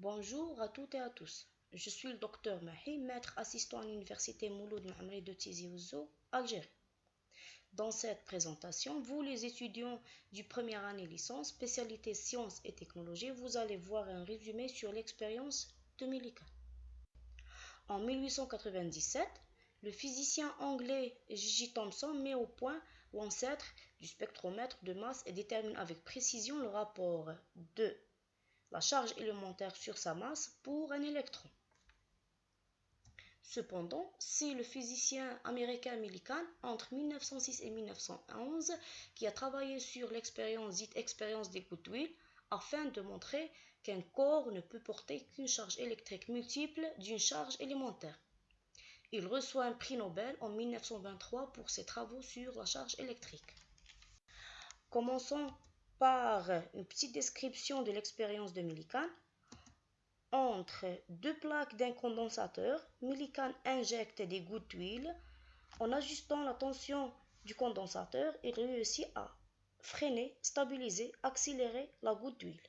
Bonjour à toutes et à tous. Je suis le docteur Mahi, maître assistant à l'université Mouloud Mahamri de Tizi Ouzou, Algérie. Dans cette présentation, vous les étudiants du première année licence, spécialité sciences et technologies, vous allez voir un résumé sur l'expérience de Millikan. En 1897, le physicien anglais J. Thomson met au point l'ancêtre du spectromètre de masse et détermine avec précision le rapport de la charge élémentaire sur sa masse pour un électron. Cependant, c'est le physicien américain Millikan, entre 1906 et 1911, qui a travaillé sur l'expérience dite expérience des gouttes d'huile, afin de montrer qu'un corps ne peut porter qu'une charge électrique multiple d'une charge élémentaire. Il reçoit un prix Nobel en 1923 pour ses travaux sur la charge électrique. Commençons par une petite description de l'expérience de Millikan. Entre deux plaques d'un condensateur, Millikan injecte des gouttes d'huile. En ajustant la tension du condensateur, il réussit à freiner, stabiliser, accélérer la goutte d'huile.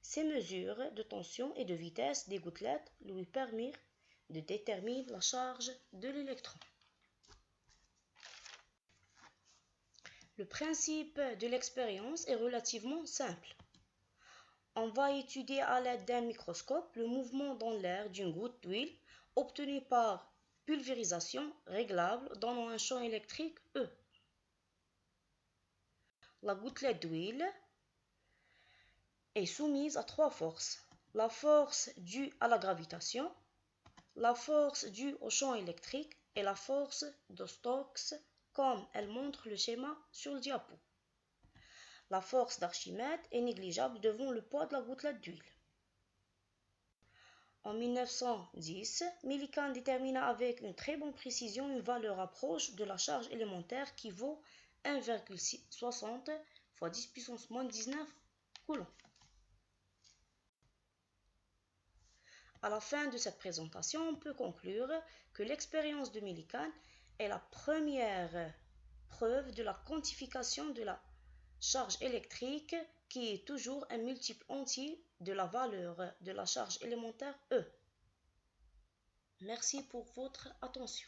Ces mesures de tension et de vitesse des gouttelettes lui permirent de déterminer la charge de l'électron. Le principe de l'expérience est relativement simple. On va étudier à l'aide d'un microscope le mouvement dans l'air d'une goutte d'huile obtenue par pulvérisation réglable donnant un champ électrique E. La gouttelette d'huile est soumise à trois forces. La force due à la gravitation, la force due au champ électrique et la force de Stokes, comme elle montre le schéma sur le diapo. La force d'Archimède est négligeable devant le poids de la gouttelette d'huile. En 1910, Millikan détermina avec une très bonne précision une valeur proche de la charge élémentaire qui vaut 1,60 fois 10 puissance moins 19 coulombs. À la fin de cette présentation, on peut conclure que l'expérience de Millikan est la première preuve de la quantification de la charge électrique qui est toujours un multiple entier de la valeur de la charge élémentaire E. Merci pour votre attention.